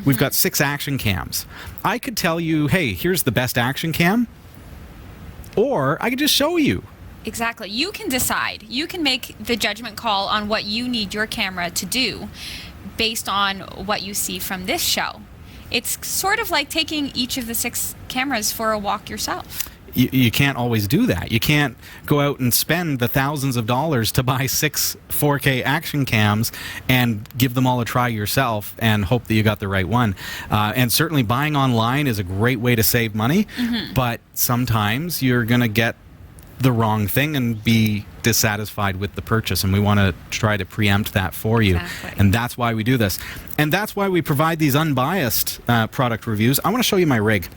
We've got 6 action cams. I could tell you, hey, here's the best action cam, or I could just show you. Exactly. You can decide. You can make the judgment call on what you need your camera to do based on what you see from this show. It's sort of like taking each of the 6 cameras for a walk yourself. You can't always do that. You can't go out and spend the thousands of dollars to buy 6 4K action cams and give them all a try yourself and hope that you got the right one. And certainly buying online is a great way to save money, but sometimes you're going to get the wrong thing and be dissatisfied with the purchase, and we want to try to preempt that for you. Exactly. And that's why we do this. And that's why we provide these unbiased product reviews. I want to show you my rig.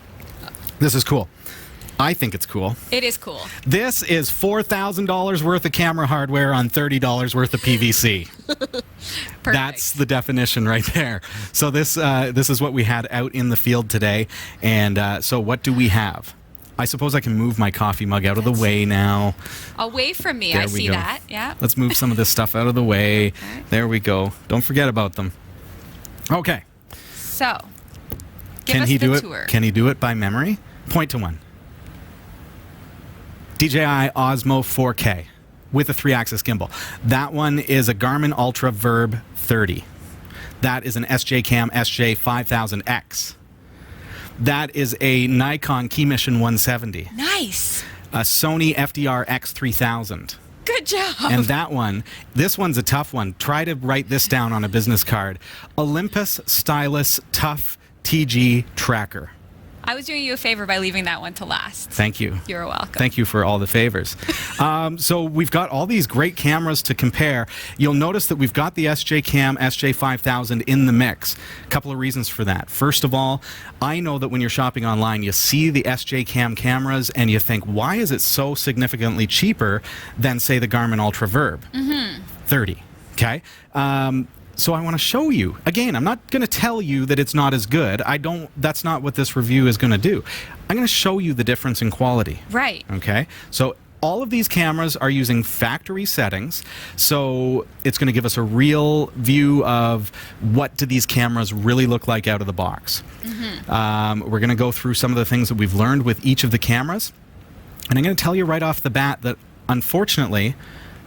This is cool. I think it's cool. It is cool. This is $4,000 worth of camera hardware on $30 worth of PVC. That's the definition right there. So this is what we had out in the field today. And so what do we have? I suppose I can move my coffee mug out of the way now. Away from me, There I we see go. that. Yeah. Let's move some of this stuff out of the way. Okay. There we go. Don't forget about them. Okay. So, give Can us he the do tour. it? Can he do it by memory? Point to one. DJI Osmo 4K with a 3-axis gimbal. That one is a Garmin Ultra Virb 30. That is an SJCAM SJ5000X. That is a Nikon Keymission 170. Nice. A Sony FDR-X3000. Good job. And that one, this one's a tough one. Try to write this down on a business card. Olympus Stylus Tough TG Tracker. I was doing you a favor by leaving that one to last. Thank you. You're welcome. Thank you for all the favors. So we've got all these great cameras to compare. You'll notice that we've got the SJCAM SJ5000 in the mix. A couple of reasons for that. First of all, I know that when you're shopping online, you see the SJCAM cameras and you think, why is it so significantly cheaper than, say, the Garmin Ultra Virb 30? Okay. So I want to show you. Again, I'm not going to tell you that it's not as good. That's not what this review is going to do. I'm going to show you the difference in quality. Right. Okay? So all of these cameras are using factory settings. So it's going to give us a real view of what do these cameras really look like out of the box. We're going to go through some of the things that we've learned with each of the cameras. And I'm going to tell you right off the bat that unfortunately,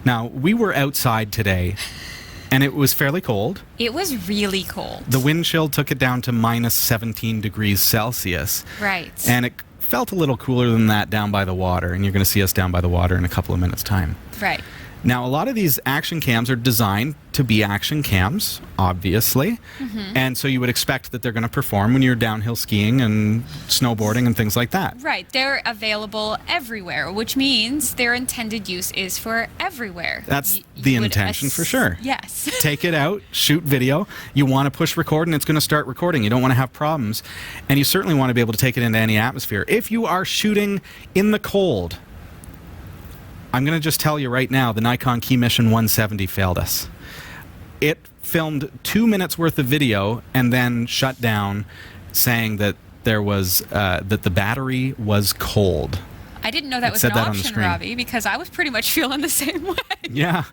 now we were outside today and it was fairly cold. It was really cold. The wind chill took it down to minus 17 degrees Celsius. Right. And it felt a little cooler than that down by the water. And you're going to see us down by the water in a couple of minutes' time. Right. Now, a lot of these action cams are designed to be action cams, obviously. And so you would expect that they're going to perform when you're downhill skiing and snowboarding and things like that. Right. They're available everywhere, which means their intended use is for everywhere. That's the intention for sure. Yes. Take it out, shoot video. You want to push record and it's going to start recording. You don't want to have problems. And you certainly want to be able to take it into any atmosphere. If you are shooting in the cold, I'm going to just tell you right now, the Nikon Keymission 170 failed us. It filmed 2 minutes worth of video and then shut down, saying that there was that the battery was cold. I didn't know that was said an that on the option, screen. Robbie, because I was pretty much feeling the same way. Yeah,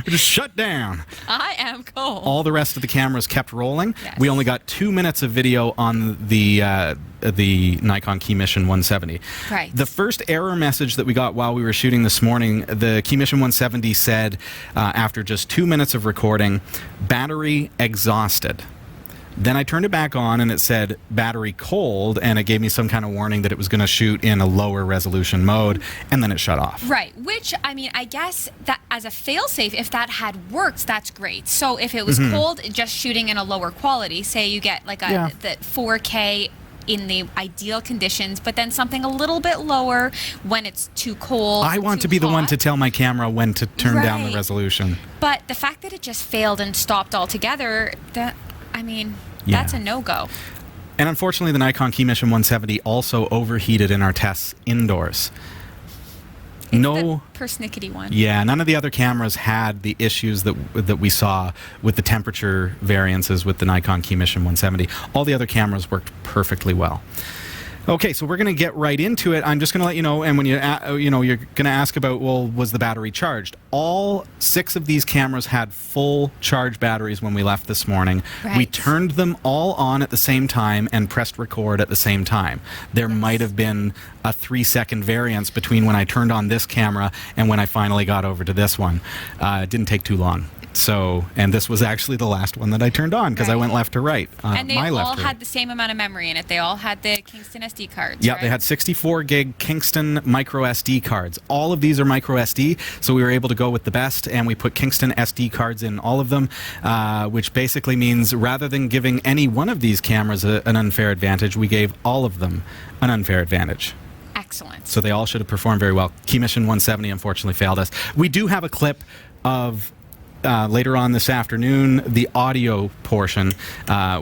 just shut down. I am cold. All the rest of the cameras kept rolling. Yes. We only got 2 minutes of video on the Nikon Keymission 170. Right. The first error message that we got while we were shooting this morning, the Keymission 170 said, after just 2 minutes of recording, battery exhausted. Then I turned it back on and it said battery cold, and it gave me some kind of warning that it was going to shoot in a lower resolution mode, and then it shut off. Right, which, I mean, I guess that as a failsafe, if that had worked, that's great. So if it was cold, just shooting in a lower quality, say you get like the 4K in the ideal conditions, but then something a little bit lower when it's too cold. I want to too be the one hot. to tell my camera when to turn down the Right. resolution. But the fact that it just failed and stopped altogether, that's a no-go. And unfortunately, the Nikon Keymission 170 also overheated in our tests indoors. It's the persnickety one. Yeah, none of the other cameras had the issues that we saw with the temperature variances with the Nikon Keymission 170. All the other cameras worked perfectly well. Okay, so we're going to get right into it. I'm just going to let you know, and when you're going to ask about, well, was the battery charged? All 6 of these cameras had full charge batteries when we left this morning. Right. We turned them all on at the same time and pressed record at the same time. There might have been a 3-second variance between when I turned on this camera and when I finally got over to this one. It didn't take too long. So, and this was actually the last one that I turned on because I went left to right. And they all had the same amount of memory in it. They all had the Kingston SD cards. Yeah, right? They had 64 gig Kingston micro SD cards. All of these are micro SD, so we were able to go with the best, and we put Kingston SD cards in all of them, which basically means rather than giving any one of these cameras an unfair advantage, we gave all of them an unfair advantage. Excellent. So they all should have performed very well. Keymission 170 unfortunately failed us. We do have a clip of later on this afternoon, the audio portion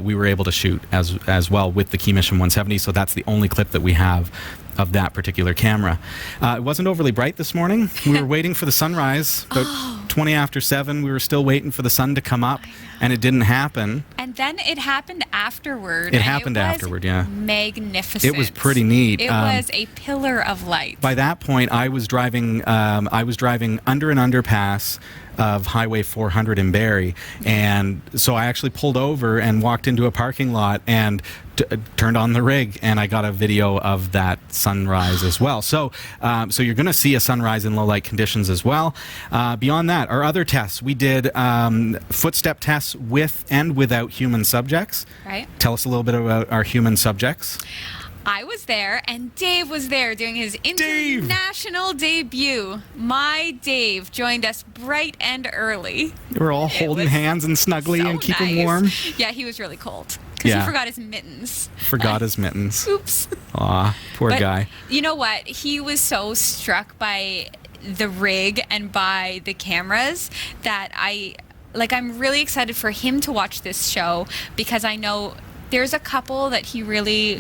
we were able to shoot as well with the Keymission 170, so that's the only clip that we have of that particular camera. It wasn't overly bright this morning. We were waiting for the sunrise, about 20 after 7. We were still waiting for the sun to come up, and it didn't happen. And then it happened afterward. It happened afterward, yeah. Magnificent. It was pretty neat. It was a pillar of light. By that point, I was driving under an underpass of Highway 400 in Barrie, and so I actually pulled over and walked into a parking lot and turned on the rig, and I got a video of that sunrise as well. So so you're going to see a sunrise in low light conditions as well. Beyond that, our other tests, we did footstep tests with and without human subjects. Right. Tell us a little bit about our human subjects. I was there, and Dave was there doing his international debut. My Dave joined us bright and early. They were all holding hands and snuggly and keeping warm. Yeah, he was really cold because he forgot his mittens. Forgot his mittens. Oops. Aw, poor guy. You know what? He was so struck by the rig and by the cameras that I'm really excited for him to watch this show because I know there's a couple that he really...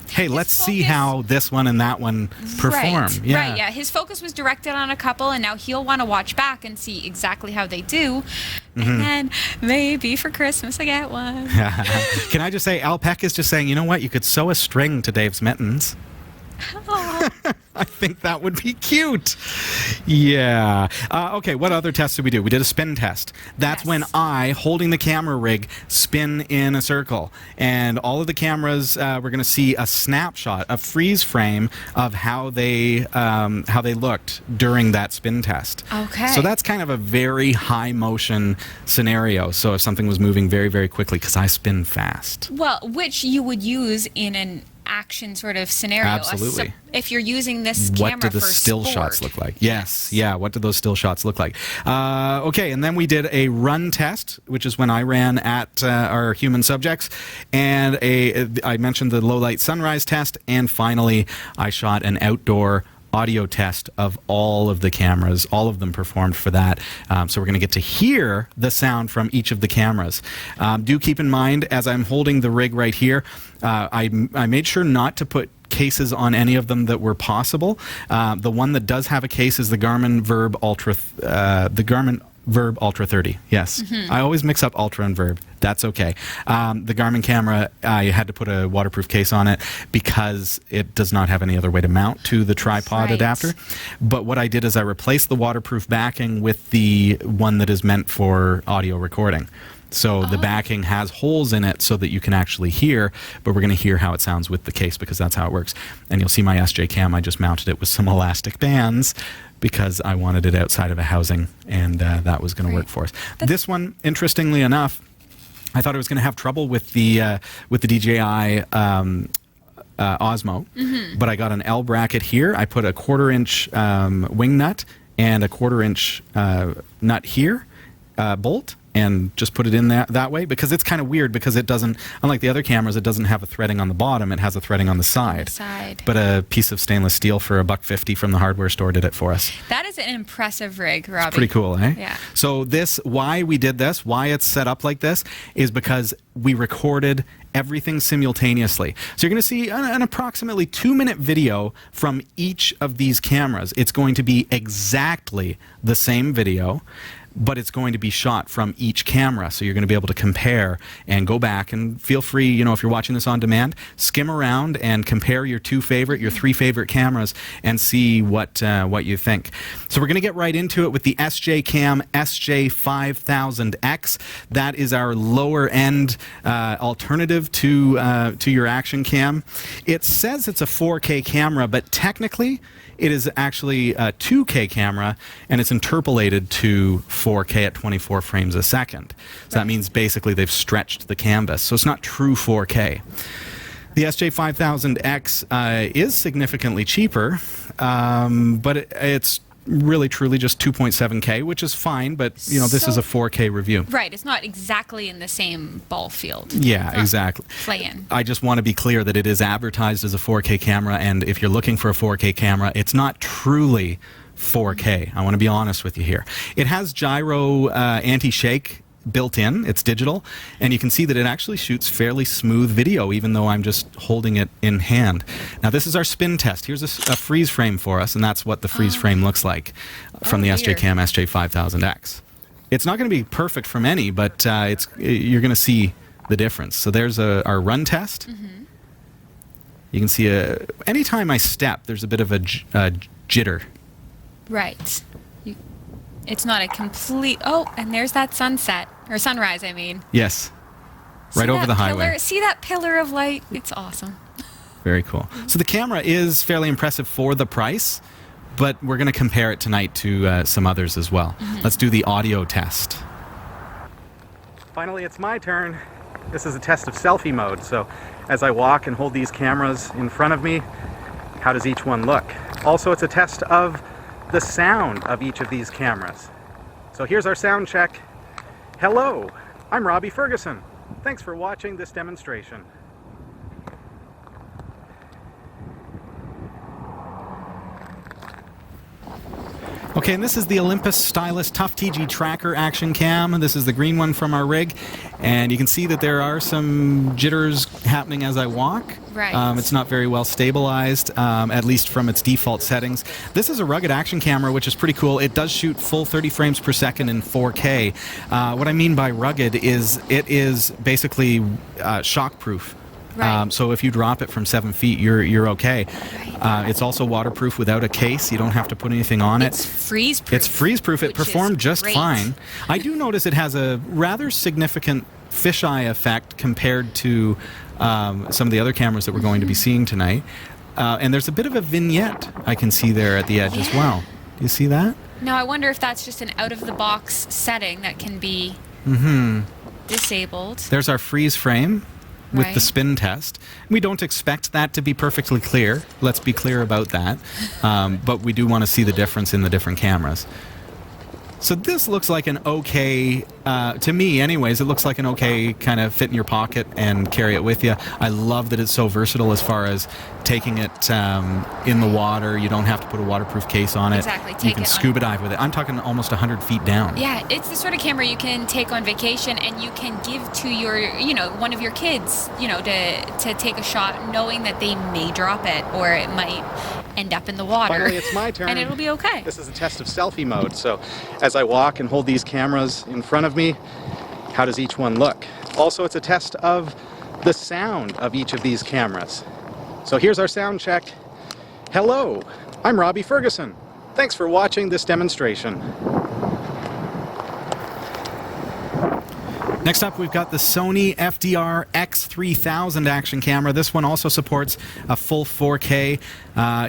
Hey, let's see how this one and that one perform. Right, yeah. His focus was directed on a couple, and now he'll want to watch back and see exactly how they do. And then maybe for Christmas I get one. Can I just say, Al Peck is just saying, you know what? You could sew a string to Dave's mittens. I think that would be cute. Yeah. Okay, what other tests did we do? We did a spin test. That's when I, holding the camera rig, spin in a circle. And all of the cameras, we're going to see a snapshot, a freeze frame of how they looked during that spin test. Okay. So that's kind of a very high motion scenario. So if something was moving very, very quickly, because I spin fast. Well, which you would use in an action sort of scenario. Absolutely. If you're using this camera what do the for still sport. shots look like? Yes. Yeah. What do those still shots look like? Okay. And then we did a run test, which is when I ran at our human subjects, and I mentioned the low light sunrise test, and finally I shot an outdoor audio test of all of the cameras. All of them performed for that. So we're going to get to hear the sound from each of the cameras. Do keep in mind, as I'm holding the rig right here, I made sure not to put cases on any of them that were possible. The one that does have a case is the Garmin Virb Virb Ultra 30. Yes. I always mix up Ultra and Virb. That's okay. The Garmin camera, I had to put a waterproof case on it because it does not have any other way to mount to the tripod adapter. But what I did is I replaced the waterproof backing with the one that is meant for audio recording. So the backing has holes in it so that you can actually hear, but we're going to hear how it sounds with the case because that's how it works. And you'll see my SJCAM, I just mounted it with some elastic bands because I wanted it outside of a housing, and that was going to work for us. This one, interestingly enough, I thought I was going to have trouble with the DJI Osmo, but I got an L bracket here. I put a 1/4 inch wing nut and a 1/4 inch nut here, bolt, and just put it in that way, because it's kind of weird because it doesn't, unlike the other cameras, it doesn't have a threading on the bottom, it has a threading on the side. But a piece of stainless steel for $1.50 from the hardware store did it for us. That is an impressive rig, Robbie. It's pretty cool, eh? Yeah. So why we did this, why it's set up like this, is because we recorded everything simultaneously. So you're going to see an approximately 2-minute video from each of these cameras. It's going to be exactly the same video. but it's going to be shot from each camera. So you're going to be able to compare and go back, and feel free, you know, if you're watching this on demand, skim around and compare your your three favorite cameras and see what you think. So we're going to get right into it with the SJCAM SJ5000X. That is our lower end alternative to your Actioncam. It says it's a 4K camera, but technically it is actually a 2K camera, and it's interpolated to 4K at 24 frames a second. So that means basically they've stretched the canvas. So it's not true 4K. The SJ5000X is significantly cheaper, but it's really truly just 2.7K, which is fine, but you know, this is a 4K review. Right, it's not exactly in the same ball field. Yeah, exactly. Play in. I just want to be clear that it is advertised as a 4K camera, and if you're looking for a 4K camera, it's not truly 4K. I want to be honest with you here. It has gyro anti-shake built in. It's digital, and you can see that it actually shoots fairly smooth video, even though I'm just holding it in hand. Now, this is our spin test. Here's a freeze frame for us, and that's what the freeze frame looks like from the SJCAM SJ5000X. It's not going to be perfect from any, but you're going to see the difference. So there's our run test. You can see anytime I step, there's a bit of a jitter. Right. It's not a complete... Oh, and there's that sunset. Or sunrise, I mean. Yes. Right over the highway. See that pillar of light? It's awesome. Very cool. So the camera is fairly impressive for the price, but we're going to compare it tonight to some others as well. Let's do the audio test. Finally, it's my turn. This is a test of selfie mode. So as I walk and hold these cameras in front of me, how does each one look? Also, it's a test of the sound of each of these cameras. So here's our sound check. Hello, I'm Robbie Ferguson. Thanks for watching this demonstration. Okay, and this is the Olympus Stylus Tough TG Tracker Action Cam. This is the green one from our rig, and you can see that there are some jitters happening as I walk. Right. It's not very well stabilized, at least from its default settings. This is a rugged action camera, which is pretty cool. It does shoot full 30 frames per second in 4K. What I mean by rugged is it is basically shockproof. Right. So if you drop it from 7 feet, you're okay. It's also waterproof without a case. You don't have to put anything on it. It's freeze-proof. It's freeze-proof. It performed just fine. I do notice it has a rather significant fisheye effect compared to some of the other cameras that we're going to be seeing tonight. And there's a bit of a vignette I can see there at the edge as well. Do you see that? Now, I wonder if that's just an out-of-the-box setting that can be disabled. There's our freeze frame with the spin test. We don't expect that to be perfectly clear. Let's be clear about that. But we do want to see the difference in the different cameras. So this looks like an okay, to me anyways, it looks like an okay kind of fit in your pocket and carry it with you. I love that it's so versatile as far as taking it in the water. You don't have to put a waterproof case on it. Exactly. You can scuba dive with it. I'm talking almost 100 feet down. Yeah, it's the sort of camera you can take on vacation and you can give to your, one of your kids, to take a shot knowing that they may drop it or it might end up in the water. Finally, it's my turn. And it'll be okay. This is a test of selfie mode. So as I walk and hold these cameras in front of me, how does each one look? Also, it's a test of the sound of each of these cameras. So here's our sound check. Hello, I'm Robbie Ferguson. Thanks for watching this demonstration. Next up, we've got the Sony FDR-X3000 action camera. This one also supports a full 4K.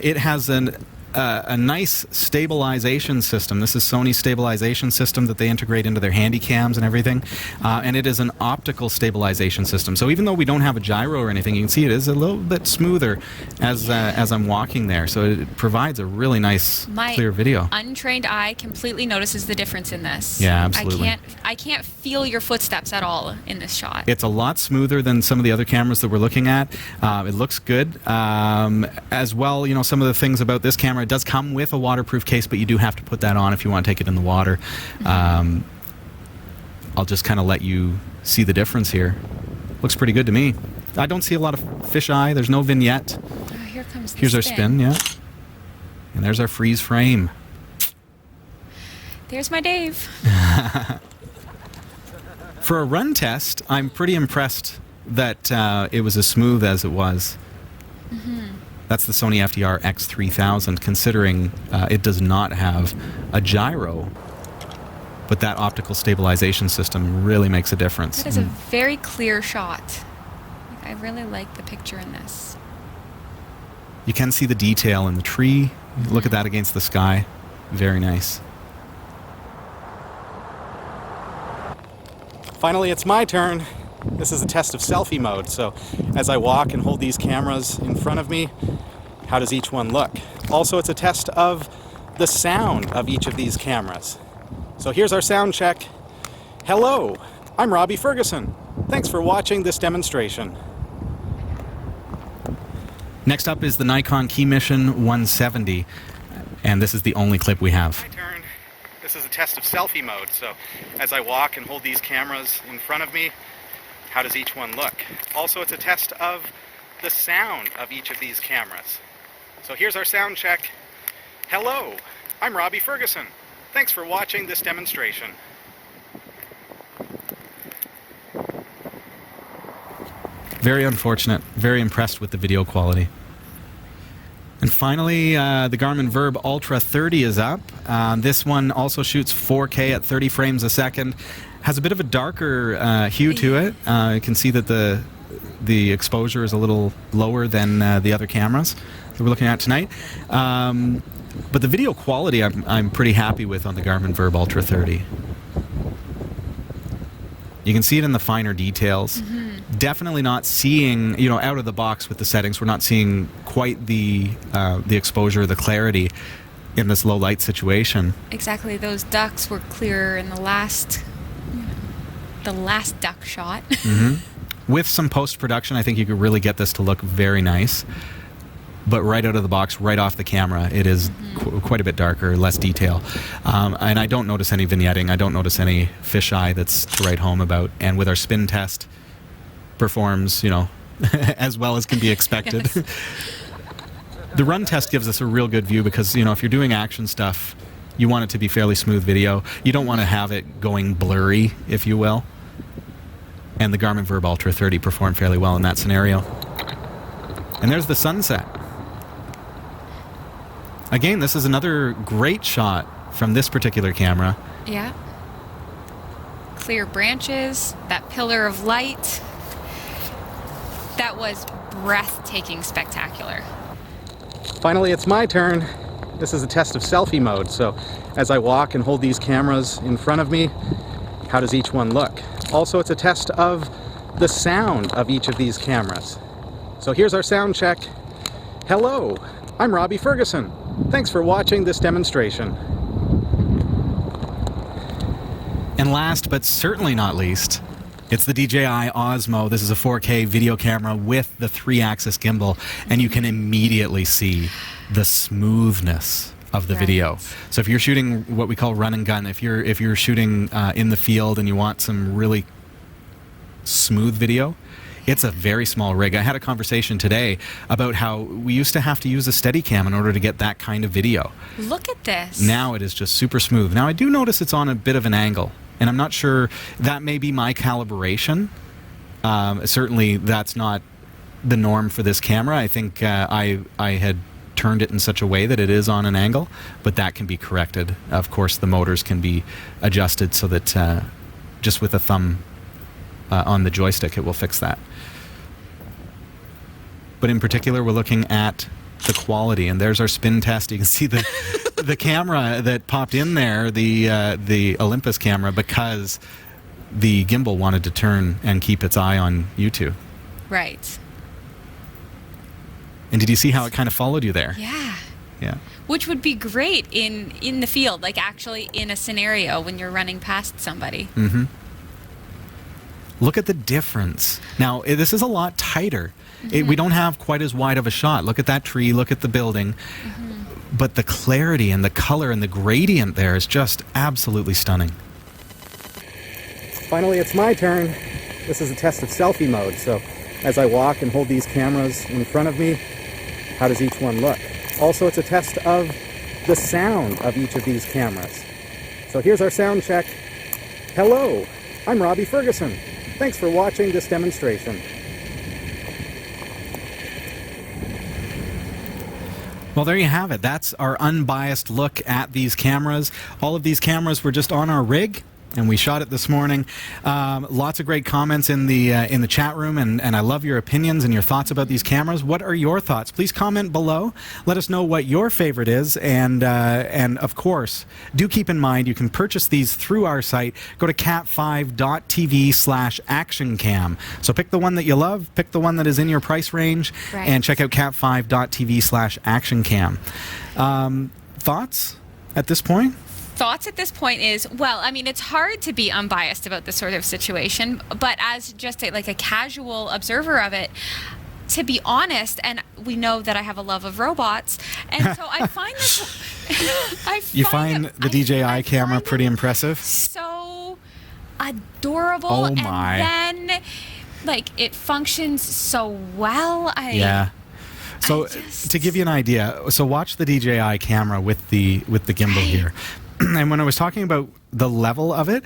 It has a nice stabilization system. This is Sony's stabilization system that they integrate into their handy cams and everything. And it is an optical stabilization system. So even though we don't have a gyro or anything, you can see it is a little bit smoother as I'm walking there. So it provides a really nice, clear video. My untrained eye completely notices the difference in this. Yeah, absolutely. I can't feel your footsteps at all in this shot. It's a lot smoother than some of the other cameras that we're looking at. It looks good. As well, some of the things about this camera, it does come with a waterproof case, but you do have to put that on if you want to take it in the water. I'll just kind of let you see the difference here. Looks pretty good to me. I don't see a lot of fisheye. There's no vignette. Oh, here's our spin, yeah. And there's our freeze frame. There's my Dave. For a run test, I'm pretty impressed that it was as smooth as it was. That's the Sony FDR-X3000, considering it does not have a gyro. But that optical stabilization system really makes a difference. That is a very clear shot. I really like the picture in this. You can see the detail in the tree. Look at that against the sky. Very nice. Finally, it's my turn. This is a test of selfie mode. So as I walk and hold these cameras in front of me, how does each one look? Also, it's a test of the sound of each of these cameras. So here's our sound check. Hello, I'm Robbie Ferguson. Thanks for watching this demonstration. Next up is the Nikon Keymission 170, and this is the only clip we have. My turn. This is a test of selfie mode. So as I walk and hold these cameras in front of me, how does each one look? Also, it's a test of the sound of each of these cameras. So here's our sound check. Hello, I'm Robbie Ferguson. Thanks for watching this demonstration. Very unfortunate. Very impressed with the video quality. And finally, the Garmin Virb Ultra 30 is up. This one also shoots 4K at 30 frames a second. Has a bit of a darker hue to it. You can see that the exposure is a little lower than the other cameras that we're looking at tonight. But the video quality I'm pretty happy with on the Garmin Virb Ultra 30. You can see it in the finer details. Definitely not seeing, out of the box with the settings, we're not seeing quite the exposure, the clarity in this low light situation. Exactly, those ducks were clearer in the last duck shot. With some post-production, I think you could really get this to look very nice. But right out of the box, right off the camera, it is quite a bit darker, less detail. And I don't notice any vignetting. I don't notice any fisheye that's to write home about. And with our spin test, performs, as well as can be expected. Yes. The run test gives us a real good view because, if you're doing action stuff, you want it to be fairly smooth video. You don't want to have it going blurry, if you will. And the Garmin Virb Ultra 30 performed fairly well in that scenario. And there's the sunset. Again, this is another great shot from this particular camera. Yeah. Clear branches, that pillar of light. That was breathtaking spectacular. Finally, it's my turn. This is a test of selfie mode. So as I walk and hold these cameras in front of me, how does each one look? Also, it's a test of the sound of each of these cameras. So here's our sound check. Hello, I'm Robbie Ferguson. Thanks for watching this demonstration. And last but certainly not least, it's the DJI Osmo. This is a 4K video camera with the 3-axis gimbal, and you can immediately see the smoothness of the video. So if you're shooting what we call run and gun, if you're shooting in the field and you want some really smooth video, it's a very small rig. I had a conversation today about how we used to have to use a Steadicam in order to get that kind of video. Look at this. Now it is just super smooth. Now I do notice it's on a bit of an angle, and I'm not sure, that may be my calibration. Certainly that's not the norm for this camera. I think I had turned it in such a way that it is on an angle, but that can be corrected. Of course, the motors can be adjusted so that just with a thumb on the joystick, it will fix that. But in particular, we're looking at the quality, and there's our spin test. You can see the camera that popped in there, the Olympus camera, because the gimbal wanted to turn and keep its eye on YouTube. Right. And did you see how it kind of followed you there? Yeah. Yeah. Which would be great in the field, like actually in a scenario when you're running past somebody. Look at the difference. Now, this is a lot tighter. We don't have quite as wide of a shot. Look at that tree, look at the building. But the clarity and the color and the gradient there is just absolutely stunning. Finally, it's my turn. This is a test of selfie mode. So as I walk and hold these cameras in front of me, how does each one look? Also, it's a test of the sound of each of these cameras. So here's our sound check. Hello, I'm Robbie Ferguson. Thanks for watching this demonstration. Well, there you have it. That's our unbiased look at these cameras. All of these cameras were just on our rig, and we shot it this morning. Lots of great comments in the chat room, and I love your opinions and your thoughts about these cameras. What are your thoughts? Please comment below. Let us know what your favorite is, and of course, do keep in mind you can purchase these through our site. Go to cat5.tv/actioncam. So pick the one that you love, pick the one that is in your price range, and check out cat5.tv/actioncam. Thoughts at this point? Thoughts at this point is, well, I mean, it's hard to be unbiased about this sort of situation, but as just like a casual observer of it, to be honest, and we know that I have a love of robots, and so I find this. You find the DJI camera pretty impressive? So adorable. Oh my! And then, like, it functions so well. Yeah. So to give you an idea, so watch the DJI camera with the gimbal here. And when I was talking about the level of it,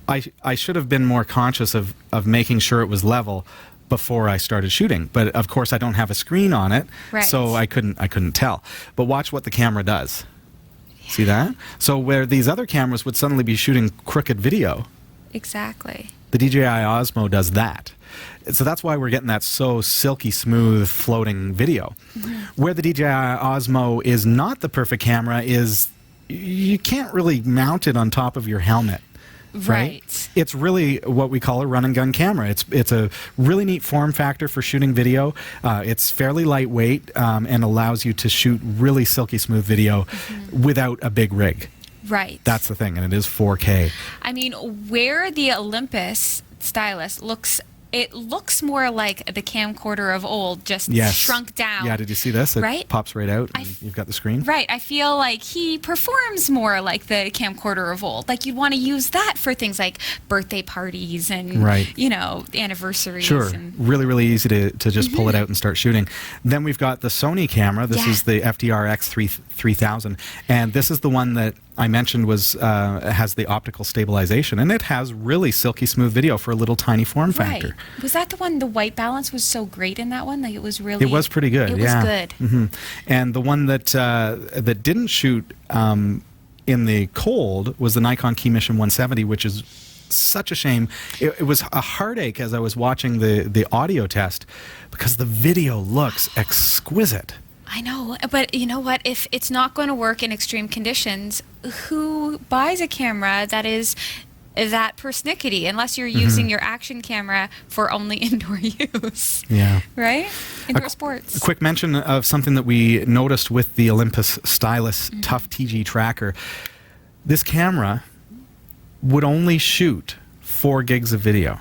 I should have been more conscious of making sure it was level before I started shooting. But of course, I don't have a screen on it, so I couldn't tell. But watch what the camera does. Yeah. See that? So where these other cameras would suddenly be shooting crooked video, exactly, the DJI Osmo does that. So that's why we're getting that so silky smooth floating video. Mm-hmm. Where the DJI Osmo is not the perfect camera is you can't really mount it on top of your helmet. Right. It's really what we call a run and gun camera. It's a really neat form factor for shooting video. It's fairly lightweight and allows you to shoot really silky smooth video without a big rig. Right. That's the thing, and it is 4K. I mean, where the Olympus Stylus looks more like the camcorder of old, just shrunk down. Yeah, did you see this? It pops right out, and you've got the screen. Right. I feel like he performs more like the camcorder of old. Like, you'd want to use that for things like birthday parties and, you know, anniversaries. Sure. And really, really easy to just pull it out and start shooting. Then we've got the Sony camera. This is the FDR-X3000, and this is the one that I mentioned has the optical stabilization, and it has really silky smooth video for a little tiny form factor. Was that the one, the white balance was so great in that one? Like, it was really... It was pretty good, It was good. Mm-hmm. And the one that didn't shoot in the cold was the Nikon Keymission 170, which is such a shame. It was a heartache as I was watching the audio test because the video looks exquisite. I know, but you know what? If it's not going to work in extreme conditions, who buys a camera that is that persnickety unless you're using your action camera for only indoor use? Yeah. Right? Indoor sports. A quick mention of something that we noticed with the Olympus Stylus Tough TG tracker. This camera would only shoot 4 gigs of video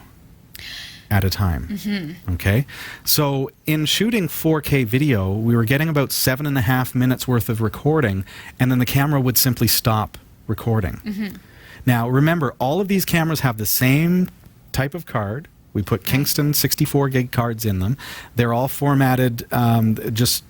at a time. Okay, so in shooting 4K video, we were getting about 7.5 minutes worth of recording, and then the camera would simply stop recording. Now remember, all of these cameras have the same type of card. We put Kingston 64 gig cards in them. They're all formatted just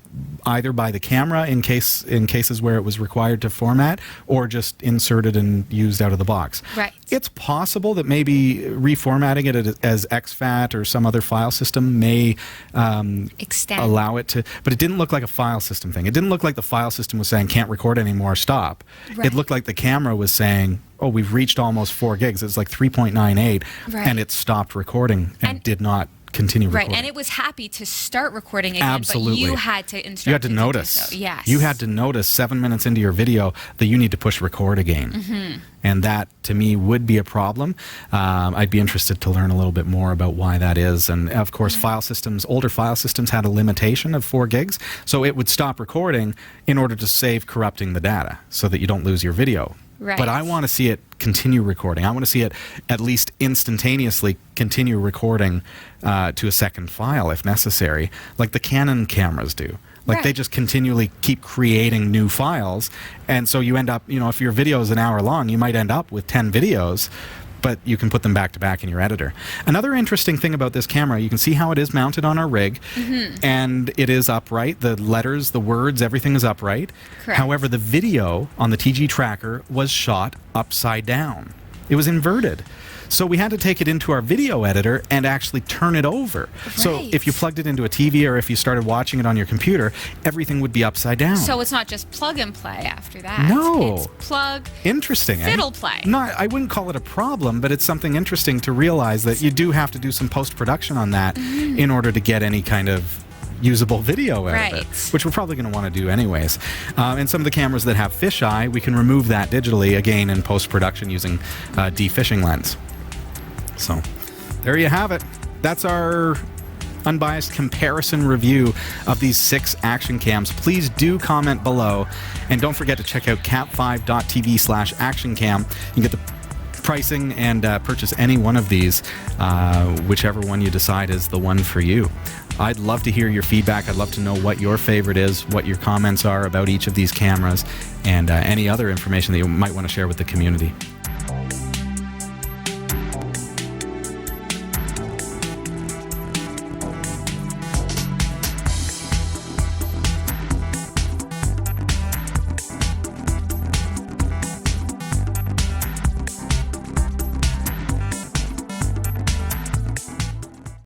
either by the camera in cases where it was required to format, or just inserted and used out of the box. Right. It's possible that maybe reformatting it as exFAT or some other file system may allow it to, but it didn't look like a file system thing. It didn't look like the file system was saying can't record anymore, stop. It looked like the camera was saying, oh, we've reached almost 4 gigs. It's like 3.98, and it stopped recording and did not continue recording. And it was happy to start recording again, Absolutely. but you had to instruct You had to it notice. To do so. Yes. You had to notice 7 minutes into your video that you need to push record again. And that, to me, would be a problem. I'd be interested to learn a little bit more about why that is. And, of course, file systems, older file systems had a limitation of 4 gigs, so it would stop recording in order to save corrupting the data so that you don't lose your video. But I want to see it continue recording. I want to see it at least instantaneously continue recording to a second file if necessary, like the Canon cameras do. Like they just continually keep creating new files, and so you end up, you know, if your video is an hour long, you might end up with 10 videos, but you can put them back to back in your editor. Another interesting thing about this camera, you can see how it is mounted on our rig, and it is upright. The letters, the words, everything is upright. Correct. However, the video on the TG Tracker was shot upside down. It was inverted. So we had to take it into our video editor and actually turn it over. Right. So if you plugged it into a TV or if you started watching it on your computer, everything would be upside down. So it's not just plug and play after that. No. It's plug, Interesting, fiddle play. Not, I wouldn't call it a problem, but it's something interesting to realize that you do have to do some post-production on that in order to get any kind of usable video out of it, which we're probably going to want to do anyways. And some of the cameras that have fisheye, we can remove that digitally, again, in post-production using defishing lens. So there you have it. That's our unbiased comparison review of these 6 action cams. Please do comment below, and don't forget to check out cat5.tv/actioncam. You can get the pricing and purchase any one of these, whichever one you decide is the one for you. I'd love to hear your feedback. I'd love to know what your favorite is, what your comments are about each of these cameras, and any other information that you might want to share with the community.